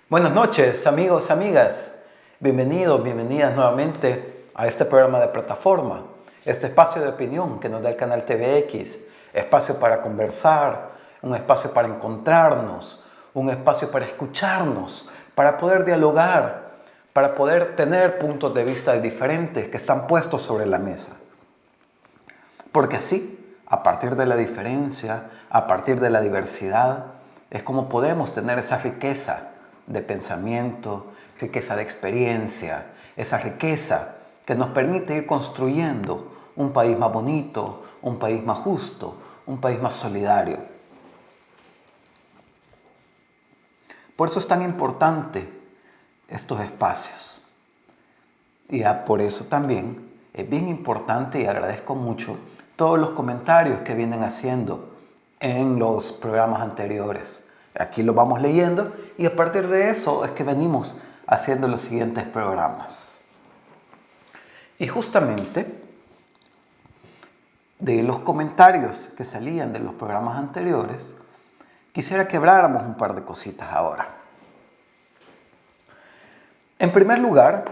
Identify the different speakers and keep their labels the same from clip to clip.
Speaker 1: Buenas noches, amigos, amigas. Bienvenidos, bienvenidas nuevamente a este programa de plataforma, este espacio de opinión que nos da el canal TVX, espacio para conversar, un espacio para encontrarnos, un espacio para escucharnos, para poder dialogar, para poder tener puntos de vista diferentes que están puestos sobre la mesa. Porque así, a partir de la diferencia, a partir de la diversidad, es como podemos tener esa riqueza de pensamiento, riqueza de experiencia, esa riqueza que nos permite ir construyendo un país más bonito, un país más justo, un país más solidario. Por eso es tan importante estos espacios. Y por eso también es bien importante y agradezco mucho todos los comentarios que vienen haciendo en los programas anteriores. Aquí lo vamos leyendo y a partir de eso es que venimos haciendo los siguientes programas. Y justamente de los comentarios que salían de los programas anteriores, quisiera que habláramos un par de cositas ahora. En primer lugar,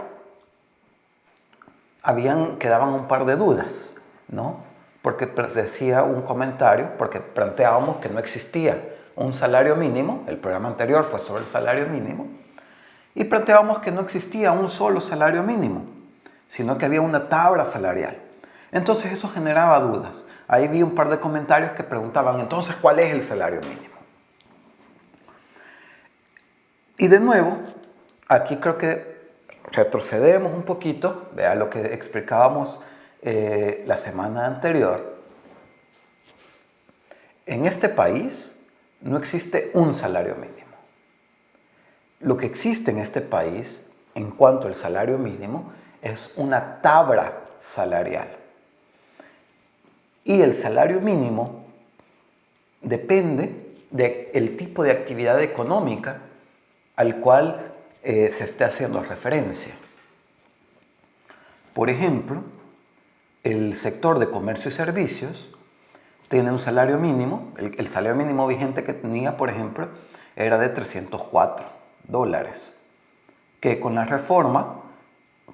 Speaker 1: quedaban un par de dudas, ¿no? Porque decía un comentario, porque planteábamos que no existía un salario mínimo, el programa anterior fue sobre el salario mínimo, y planteábamos que no existía un solo salario mínimo, sino que había una tabla salarial. Entonces eso generaba dudas. Ahí vi un par de comentarios que preguntaban, entonces, ¿cuál es el salario mínimo? Y de nuevo, aquí creo que retrocedemos un poquito, vea lo que explicábamos la semana anterior. En este país no existe un salario mínimo. Lo que existe en este país, en cuanto al salario mínimo, es una tabla salarial. Y el salario mínimo depende del tipo de actividad económica al cual se esté haciendo referencia. Por ejemplo, el sector de comercio y servicios tiene un salario mínimo. El salario mínimo vigente que tenía, por ejemplo, era de $304, que con la reforma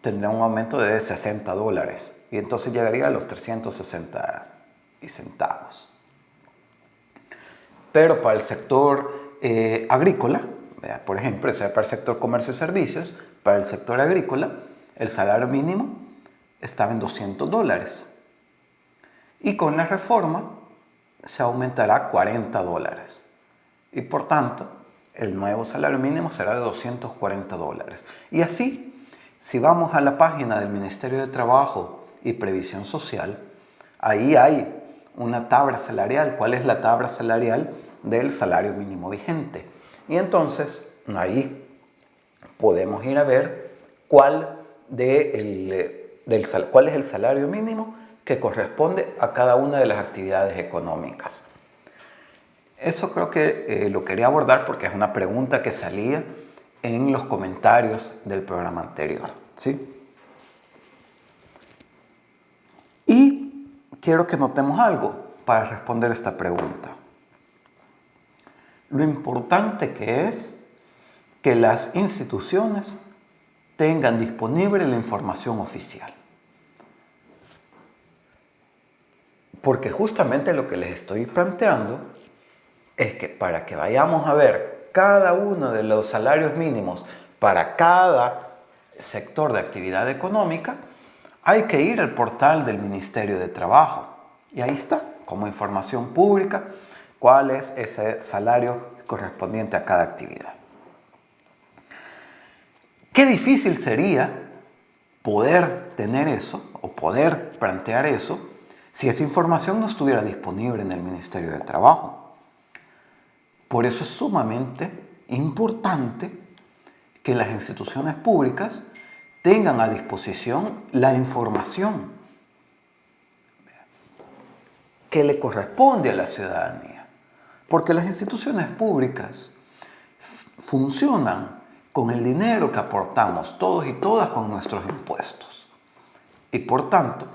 Speaker 1: tendría un aumento de $60 y entonces llegaría a los 360 y centavos. Pero para el sector agrícola, por ejemplo, para el sector comercio y servicios, para el sector agrícola, el salario mínimo estaba en $200. Y con la reforma se aumentará a $40. Y por tanto, el nuevo salario mínimo será de $240. Y así, si vamos a la página del Ministerio de Trabajo y Previsión Social, ahí hay una tabla salarial. ¿Cuál es la tabla salarial del salario mínimo vigente? Y entonces, ahí podemos ir a ver cuál es el salario mínimo que corresponde a cada una de las actividades económicas. Eso creo que lo quería abordar porque es una pregunta que salía en los comentarios del programa anterior, ¿sí? Y quiero que notemos algo para responder esta pregunta. Lo importante que es que las instituciones tengan disponible la información oficial. Porque justamente lo que les estoy planteando es que para que vayamos a ver cada uno de los salarios mínimos para cada sector de actividad económica, hay que ir al portal del Ministerio de Trabajo. Y ahí está, como información pública, cuál es ese salario correspondiente a cada actividad. Qué difícil sería poder tener eso o poder plantear eso si esa información no estuviera disponible en el Ministerio de Trabajo. Por eso es sumamente importante que las instituciones públicas tengan a disposición la información que le corresponde a la ciudadanía. Porque las instituciones públicas funcionan con el dinero que aportamos todos y todas con nuestros impuestos. Y por tanto,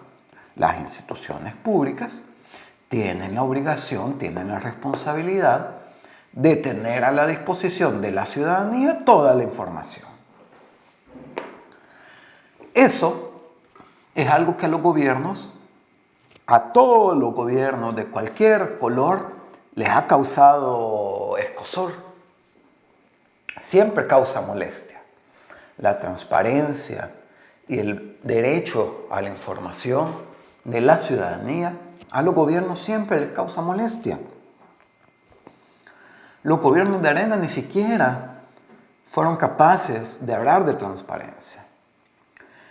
Speaker 1: las instituciones públicas tienen la obligación, tienen la responsabilidad de tener a la disposición de la ciudadanía toda la información. Eso es algo que a los gobiernos, a todos los gobiernos de cualquier color, les ha causado escozor. Siempre causa molestia. La transparencia y el derecho a la información de la ciudadanía a los gobiernos siempre les causa molestia. Los gobiernos de Arena ni siquiera fueron capaces de hablar de transparencia.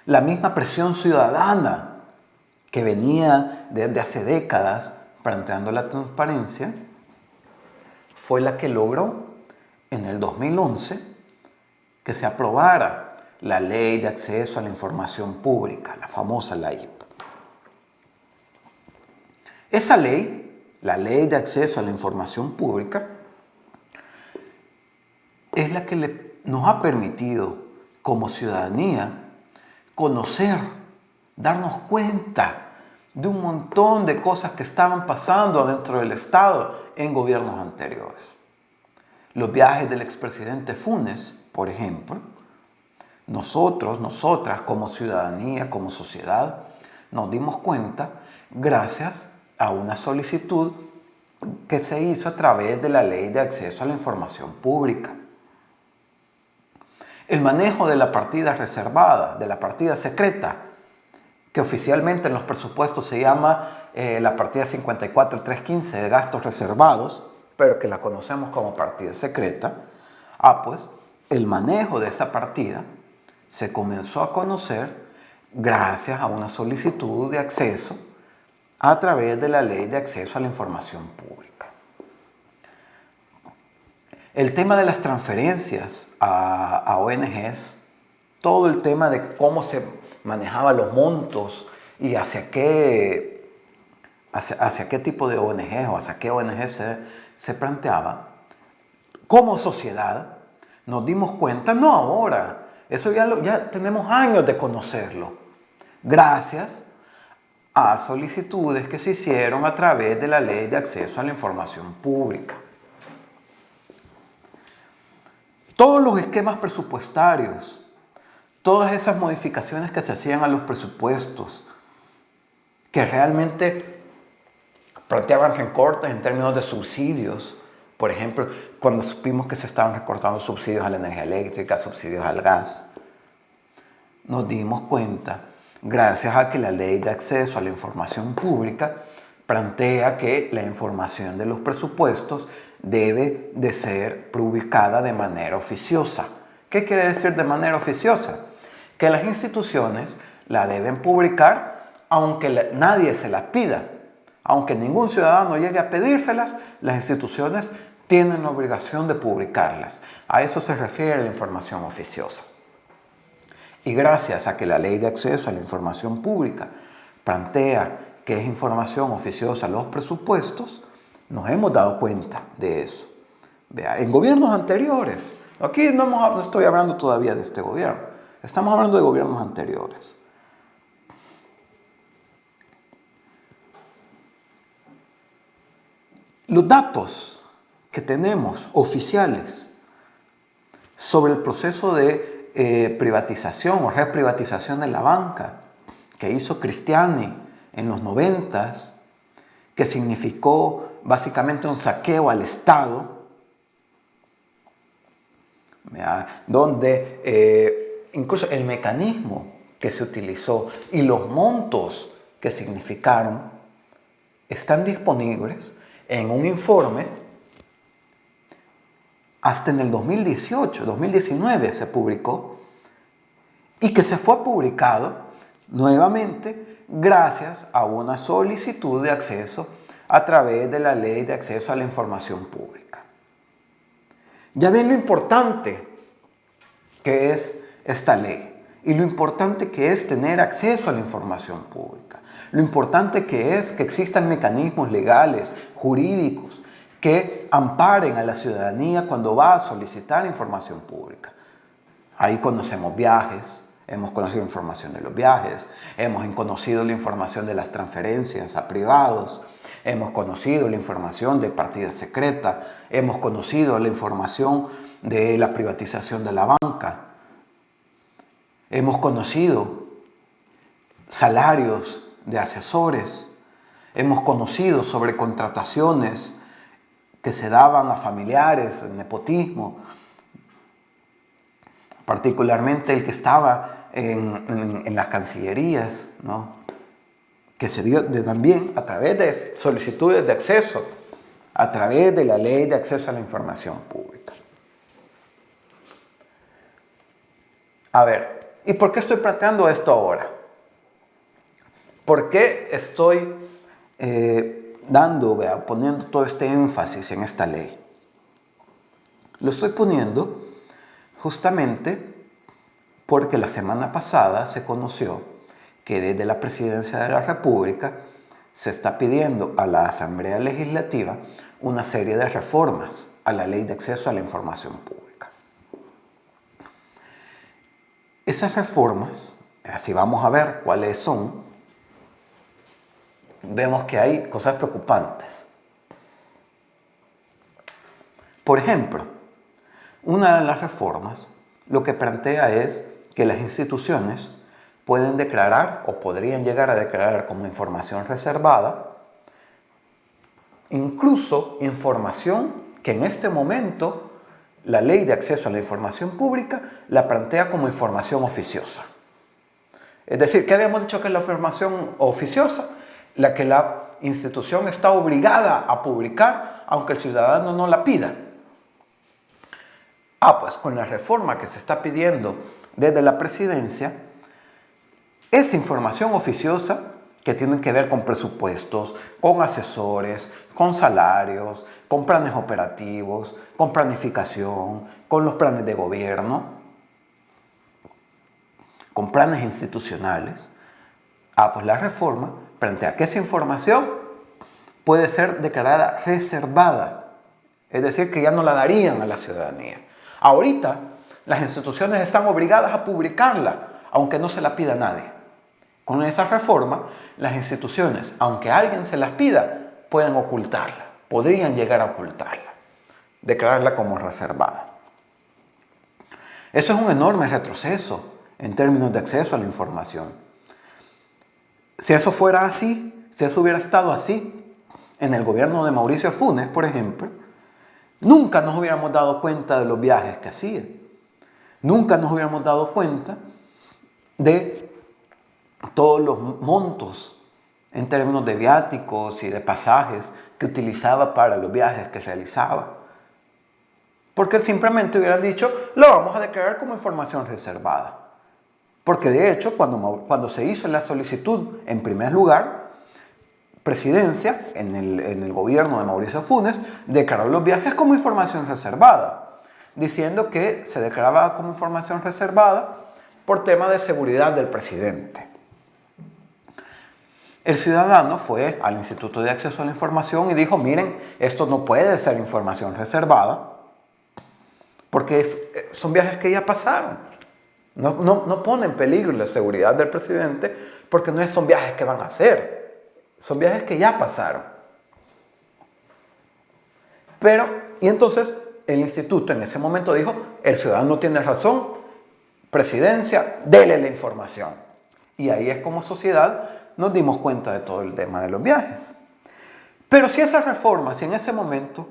Speaker 1: La misma presión ciudadana que venía desde hace décadas planteando la transparencia fue la que logró en el 2011 que se aprobara la Ley de Acceso a la Información Pública, la famosa LAIP. Esa ley, la Ley de Acceso a la Información Pública, es la que nos ha permitido como ciudadanía conocer, darnos cuenta de un montón de cosas que estaban pasando dentro del Estado en gobiernos anteriores. Los viajes del expresidente Funes, por ejemplo, nosotras como ciudadanía, como sociedad, nos dimos cuenta gracias a una solicitud que se hizo a través de la Ley de Acceso a la Información Pública. El manejo de la partida reservada, de la partida secreta, que oficialmente en los presupuestos se llama la partida 54.315 de gastos reservados, pero que la conocemos como partida secreta. Pues el manejo de esa partida se comenzó a conocer gracias a una solicitud de acceso a través de la Ley de Acceso a la Información Pública. El tema de las transferencias a ONGs, todo el tema de cómo se manejaban los montos y hacia qué tipo de ONG o hacia qué ONG se planteaba, como sociedad nos dimos cuenta, no ahora, eso ya tenemos años de conocerlo, gracias a solicitudes que se hicieron a través de la Ley de Acceso a la Información Pública. Todos los esquemas presupuestarios, todas esas modificaciones que se hacían a los presupuestos, que realmente planteaban recortes en términos de subsidios. Por ejemplo, cuando supimos que se estaban recortando subsidios a la energía eléctrica, subsidios al gas, nos dimos cuenta, gracias a que la Ley de Acceso a la Información Pública plantea que la información de los presupuestos debe de ser publicada de manera oficiosa. ¿Qué quiere decir de manera oficiosa? Que las instituciones la deben publicar aunque nadie se las pida. Aunque ningún ciudadano llegue a pedírselas, las instituciones tienen la obligación de publicarlas. A eso se refiere la información oficiosa. Y gracias a que la Ley de Acceso a la Información Pública plantea que es información oficiosa los presupuestos, nos hemos dado cuenta de eso. Vea, en gobiernos anteriores, aquí no estoy hablando todavía de este gobierno, estamos hablando de gobiernos anteriores. Los datos que tenemos oficiales sobre el proceso de privatización o reprivatización de la banca que hizo Cristiani en los 90s, que significó básicamente un saqueo al Estado, donde incluso el mecanismo que se utilizó y los montos que significaron están disponibles en un informe hasta en el 2018, 2019 se publicó, y que se fue publicado nuevamente gracias a una solicitud de acceso a través de la Ley de Acceso a la Información Pública. Ya ven lo importante que es esta ley y lo importante que es tener acceso a la información pública. Lo importante que es que existan mecanismos legales, jurídicos, que amparen a la ciudadanía cuando va a solicitar información pública. Ahí conocemos viajes, hemos conocido información de los viajes, hemos conocido la información de las transferencias a privados, hemos conocido la información de partida secreta, hemos conocido la información de la privatización de la banca, hemos conocido salarios de asesores, hemos conocido sobre contrataciones que se daban a familiares, nepotismo, particularmente el que estaba en las cancillerías, ¿no? Que se dio también a través de solicitudes de acceso, a través de la ley de acceso a la información pública. A ver, ¿y por qué estoy planteando esto ahora? ¿Por qué estoy poniendo todo este énfasis en esta ley? Lo estoy poniendo justamente porque la semana pasada se conoció que desde la Presidencia de la República se está pidiendo a la Asamblea Legislativa una serie de reformas a la Ley de Acceso a la Información Pública. Esas reformas, así vamos a ver cuáles son, vemos que hay cosas preocupantes. Por ejemplo, una de las reformas lo que plantea es que las instituciones pueden declarar o podrían llegar a declarar como información reservada incluso información que en este momento la Ley de Acceso a la Información Pública la plantea como información oficiosa. Es decir, ¿qué habíamos dicho que es la información oficiosa? La que la institución está obligada a publicar aunque el ciudadano no la pida. Pues con la reforma que se está pidiendo desde la presidencia, esa información oficiosa que tiene que ver con presupuestos, con asesores, con salarios, con planes operativos, con planificación, con los planes de gobierno, con planes institucionales, pues la reforma plantea que esa información puede ser declarada reservada, es decir, que ya no la darían a la ciudadanía. Ahorita, las instituciones están obligadas a publicarla, aunque no se la pida a nadie. Con esa reforma, las instituciones, aunque alguien se las pida, pueden ocultarla, podrían llegar a ocultarla, declararla como reservada. Eso es un enorme retroceso en términos de acceso a la información. Si eso fuera así, si eso hubiera estado así en el gobierno de Mauricio Funes, por ejemplo, nunca nos hubiéramos dado cuenta de los viajes que hacía. Nunca nos hubiéramos dado cuenta de todos los montos en términos de viáticos y de pasajes que utilizaba para los viajes que realizaba. Porque simplemente hubieran dicho, lo vamos a declarar como información reservada. Porque de hecho, cuando se hizo la solicitud, en primer lugar, Presidencia, en el gobierno de Mauricio Funes, declaró los viajes como información reservada, diciendo que se declaraba como información reservada por tema de seguridad del presidente. El ciudadano fue al Instituto de Acceso a la Información y dijo, miren, esto no puede ser información reservada, porque son viajes que ya pasaron. No pone en peligro la seguridad del presidente, porque no son viajes que van a hacer. Son viajes que ya pasaron. Y entonces el instituto en ese momento dijo, el ciudadano tiene razón, Presidencia, dele la información. Y ahí es como sociedad nos dimos cuenta de todo el tema de los viajes. Pero si esa reforma, si en ese momento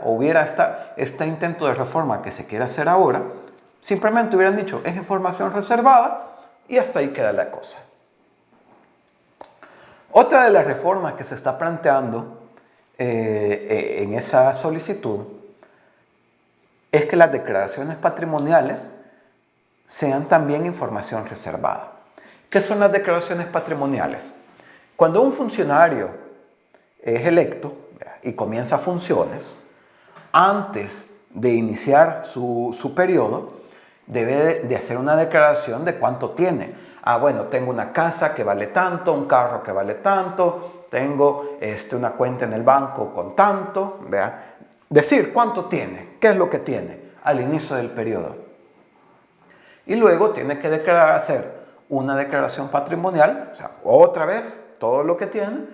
Speaker 1: hubiera este intento de reforma que se quiere hacer ahora, simplemente hubieran dicho, es información reservada y hasta ahí queda la cosa. Otra de las reformas que se está planteando en esa solicitud es que las declaraciones patrimoniales sean también información reservada. ¿Qué son las declaraciones patrimoniales? Cuando un funcionario es electo y comienza funciones, antes de iniciar su periodo, debe de hacer una declaración de cuánto tiene. Bueno, tengo una casa que vale tanto, un carro que vale tanto, tengo una cuenta en el banco con tanto. Decir cuánto tiene, qué es lo que tiene al inicio del periodo. Y luego tiene que hacer una declaración patrimonial, o sea, otra vez todo lo que tiene,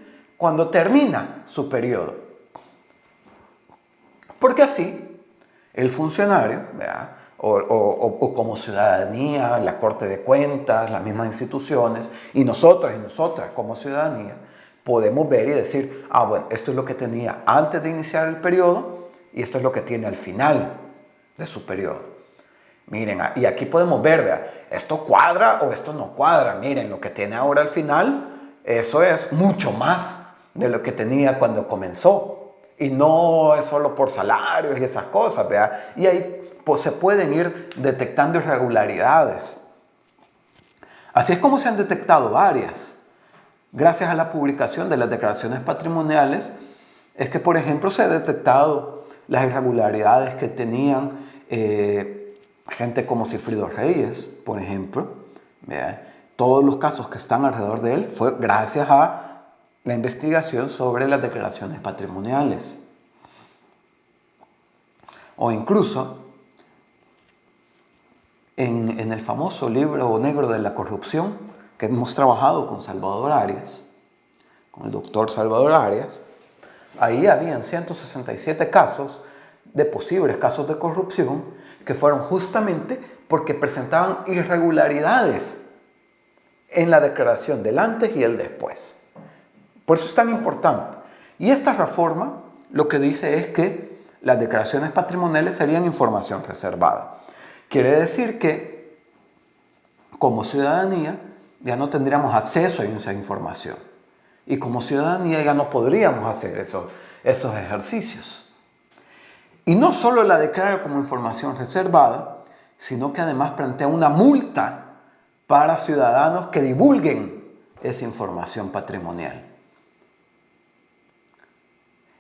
Speaker 1: cuando termina su periodo. Porque así el funcionario, ¿verdad?, o como ciudadanía, la Corte de Cuentas, las mismas instituciones, y nosotros y nosotras como ciudadanía, podemos ver y decir, bueno, esto es lo que tenía antes de iniciar el periodo y esto es lo que tiene al final de su periodo. Miren, y aquí podemos ver, ¿verdad?, esto cuadra o esto no cuadra. Miren, lo que tiene ahora al final, eso es mucho más de lo que tenía cuando comenzó. Y no es solo por salarios y esas cosas, ¿verdad? Y ahí pues se pueden ir detectando irregularidades. Así es como se han detectado varias. Gracias a la publicación de las declaraciones patrimoniales, es que, por ejemplo, se ha detectado las irregularidades que tenían gente como Sigfrido Reyes, por ejemplo. ¿Verdad? Todos los casos que están alrededor de él fue gracias a la investigación sobre las declaraciones patrimoniales. O incluso en el famoso libro negro de la corrupción, que hemos trabajado con Salvador Arias, con el doctor Salvador Arias, ahí habían 167 casos de posibles casos de corrupción que fueron justamente porque presentaban irregularidades en la declaración del antes y el después. Por eso es tan importante. Y esta reforma lo que dice es que las declaraciones patrimoniales serían información reservada. Quiere decir que como ciudadanía ya no tendríamos acceso a esa información. Y como ciudadanía ya no podríamos hacer esos ejercicios. Y no solo la declara como información reservada, sino que además plantea una multa para ciudadanos que divulguen esa información patrimonial.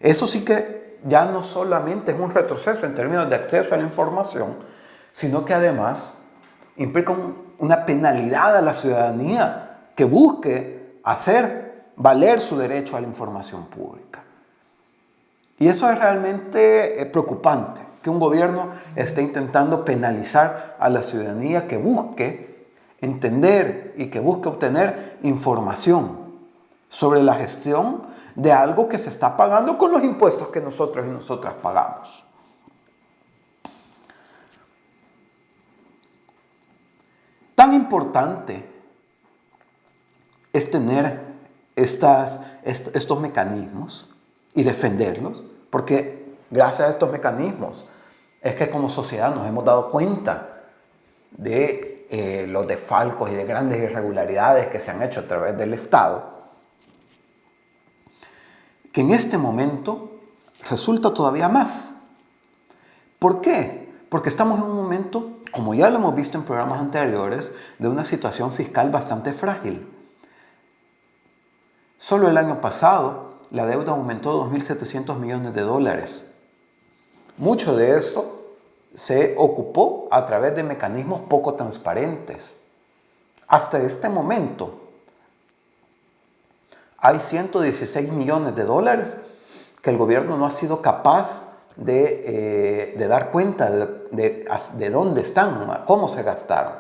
Speaker 1: Eso sí que ya no solamente es un retroceso en términos de acceso a la información, sino que además implica una penalidad a la ciudadanía que busque hacer valer su derecho a la información pública. Y eso es realmente preocupante, que un gobierno esté intentando penalizar a la ciudadanía que busque entender y que busque obtener información sobre la gestión de algo que se está pagando con los impuestos que nosotros y nosotras pagamos. Tan importante es tener estos mecanismos y defenderlos, porque gracias a estos mecanismos es que como sociedad nos hemos dado cuenta de los desfalcos y de grandes irregularidades que se han hecho a través del Estado, que en este momento resulta todavía más. ¿Por qué? Porque estamos en un momento, como ya lo hemos visto en programas anteriores, de una situación fiscal bastante frágil. Solo el año pasado, la deuda aumentó 2.700 millones de dólares. Mucho de esto se ocupó a través de mecanismos poco transparentes. Hasta este momento, hay 116 millones de dólares que el gobierno no ha sido capaz de dar cuenta de dónde están, cómo se gastaron.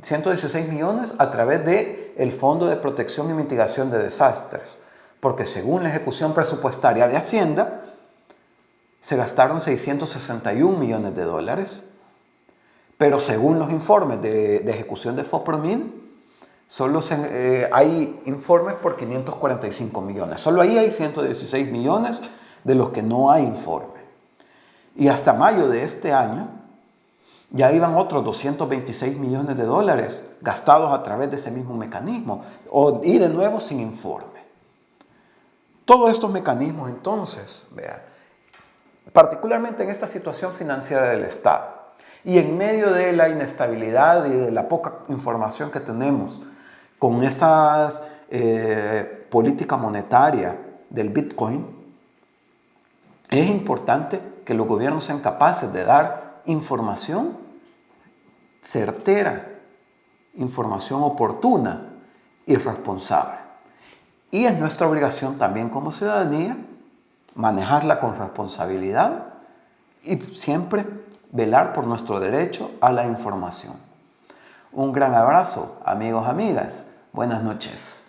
Speaker 1: 116 millones a través del Fondo de Protección y Mitigación de Desastres, porque según la ejecución presupuestaria de Hacienda, se gastaron 661 millones de dólares, pero según los informes de ejecución de FOPROMID, solo hay informes por 545 millones. Solo ahí hay 116 millones de los que no hay informe. Y hasta mayo de este año ya iban otros 226 millones de dólares gastados a través de ese mismo mecanismo y de nuevo sin informe. Todos estos mecanismos entonces, vean, particularmente en esta situación financiera del Estado y en medio de la inestabilidad y de la poca información que tenemos con esta política monetaria del Bitcoin, es importante que los gobiernos sean capaces de dar información certera, información oportuna y responsable. Y es nuestra obligación también como ciudadanía manejarla con responsabilidad y siempre velar por nuestro derecho a la información. Un gran abrazo, amigos, amigas. Buenas noches.